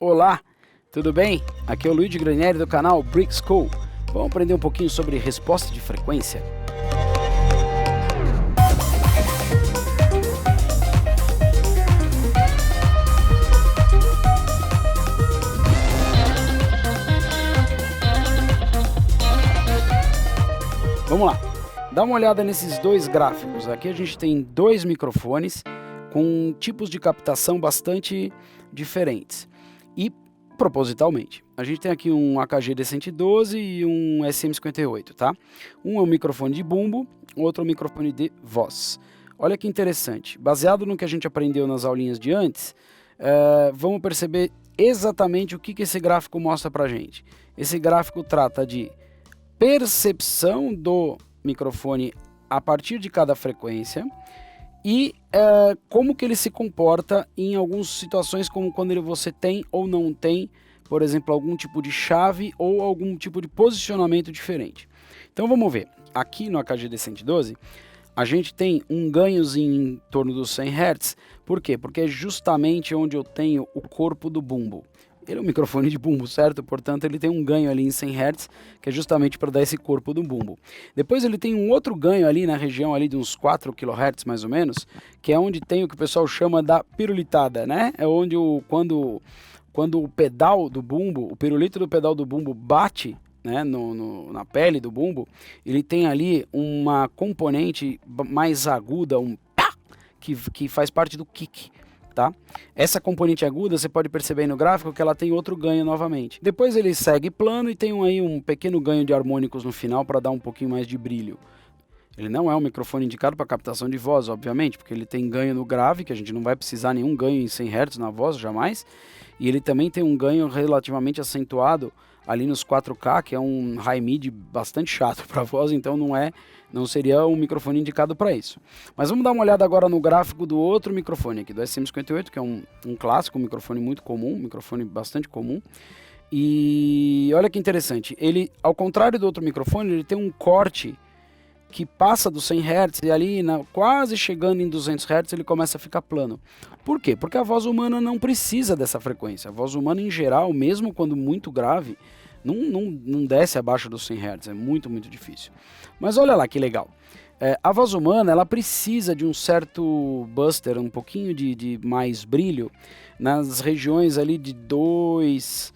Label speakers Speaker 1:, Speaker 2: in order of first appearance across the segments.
Speaker 1: Olá, tudo bem? Aqui é o Luigi Granieri do canal Brick School. Vamos aprender um pouquinho sobre resposta de frequência? Vamos lá, dá uma olhada nesses dois gráficos. Aqui a gente tem dois microfones com tipos de captação bastante diferentes. E propositalmente, a gente tem aqui um AKG D112 e um SM58, tá? Um é um microfone de bumbo, outro é um microfone de voz. Olha que interessante, baseado no que a gente aprendeu nas aulinhas de antes, vamos perceber exatamente o que esse gráfico mostra pra gente. Esse gráfico trata de percepção do microfone a partir de cada frequência e como que ele se comporta em algumas situações, como quando você tem ou não tem, por exemplo, algum tipo de chave ou algum tipo de posicionamento diferente. Então vamos ver, aqui no AKG D112 a gente tem um ganhozinho em torno dos 100 Hz, por quê? Porque é justamente onde eu tenho o corpo do bumbo. Ele é um microfone de bumbo, certo? Portanto, ele tem um ganho ali em 100 Hz, que é justamente para dar esse corpo do bumbo. Depois ele tem um outro ganho ali na região ali de uns 4 kHz mais ou menos, que é onde tem o que o pessoal chama da pirulitada, né? É onde quando o pedal do bumbo, o pirulito do pedal do bumbo bate, né, na pele do bumbo, ele tem ali uma componente mais aguda, um pá, que faz parte do kick. Tá? Essa componente aguda, você pode perceber aí no gráfico que ela tem outro ganho novamente. Depois ele segue plano e tem aí um pequeno ganho de harmônicos no final para dar um pouquinho mais de brilho. Ele não é um microfone indicado para captação de voz, obviamente, porque ele tem ganho no grave, que a gente não vai precisar nenhum ganho em 100 Hz na voz, jamais. E ele também tem um ganho relativamente acentuado ali nos 4K, que é um high mid bastante chato para voz, então não seria um microfone indicado para isso. Mas vamos dar uma olhada agora no gráfico do outro microfone aqui, do SM58, que é um clássico, um microfone muito comum, um microfone bastante comum. E olha que interessante, ele, ao contrário do outro microfone, ele tem um corte que passa dos 100 Hz e ali quase chegando em 200 Hz ele começa a ficar plano. Por quê? Porque a voz humana não precisa dessa frequência. A voz humana em geral, mesmo quando muito grave, não desce abaixo dos 100 Hz, é muito, muito difícil. Mas olha lá que legal. A voz humana ela precisa de um certo buster, um pouquinho de mais brilho nas regiões ali de 2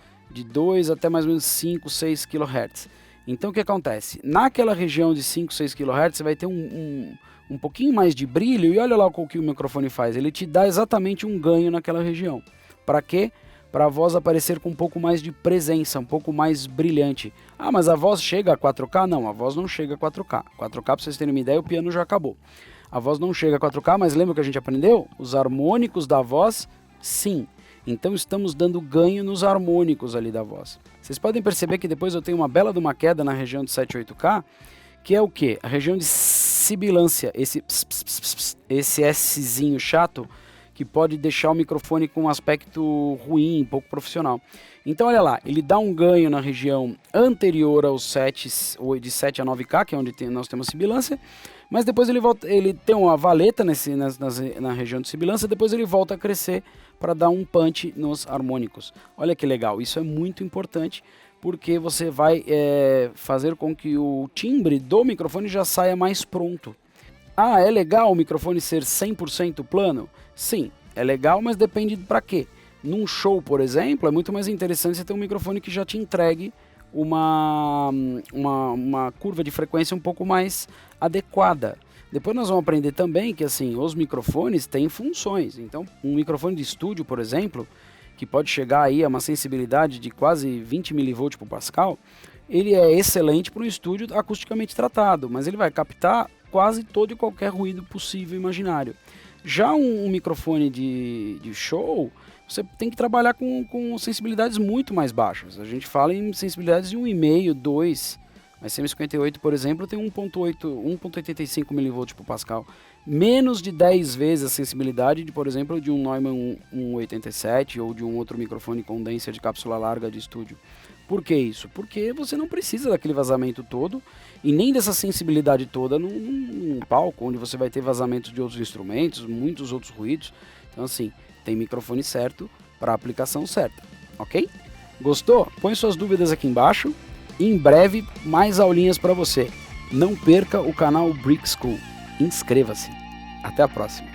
Speaker 1: até mais ou menos 5, 6 kHz. Então o que acontece? Naquela região de 5, 6 kHz você vai ter um pouquinho mais de brilho e olha lá o que o microfone faz. Ele te dá exatamente um ganho naquela região. Para quê? Para a voz aparecer com um pouco mais de presença, um pouco mais brilhante. Ah, mas a voz chega a 4K? Não, a voz não chega a 4K. 4K, para vocês terem uma ideia, o piano já acabou. A voz não chega a 4K, mas lembra que a gente aprendeu? Os harmônicos da voz, sim. Então estamos dando ganho nos harmônicos ali da voz. Vocês podem perceber que depois eu tenho uma bela de uma queda na região de 7, 8K, que é o quê? A região de sibilância, esse Szinho chato, que pode deixar o microfone com um aspecto ruim, pouco profissional. Então olha lá, ele dá um ganho na região anterior aos 7, ou de 7 a 9K, que é onde nós temos sibilância, mas depois ele tem uma valeta na região de sibilância, depois ele volta a crescer para dar um punch nos harmônicos. Olha que legal, isso é muito importante, porque você vai fazer com que o timbre do microfone já saia mais pronto. Ah, é legal o microfone ser 100% plano? Sim, é legal, mas depende para quê. Num show, por exemplo, é muito mais interessante você ter um microfone que já te entregue uma curva de frequência um pouco mais adequada. Depois nós vamos aprender também que assim, os microfones têm funções. Então, um microfone de estúdio, por exemplo, que pode chegar aí a uma sensibilidade de quase 20 mV por Pascal, ele é excelente para um estúdio acusticamente tratado, mas ele vai captar quase todo e qualquer ruído possível e imaginário. Já um microfone de show, você tem que trabalhar com sensibilidades muito mais baixas. A gente fala em sensibilidades de 1,5, 2. A SM58, por exemplo, tem 1,85 mV por Pascal. Menos de 10 vezes a sensibilidade, por exemplo, de um Neumann 187 ou de um outro microfone condenser de cápsula larga de estúdio. Por que isso? Porque você não precisa daquele vazamento todo e nem dessa sensibilidade toda num palco, onde você vai ter vazamentos de outros instrumentos, muitos outros ruídos. Então assim, tem microfone certo para a aplicação certa. ok? Gostou? Põe suas dúvidas aqui embaixo e em breve mais aulinhas para você. Não perca o canal Brick School. Inscreva-se. Até a próxima.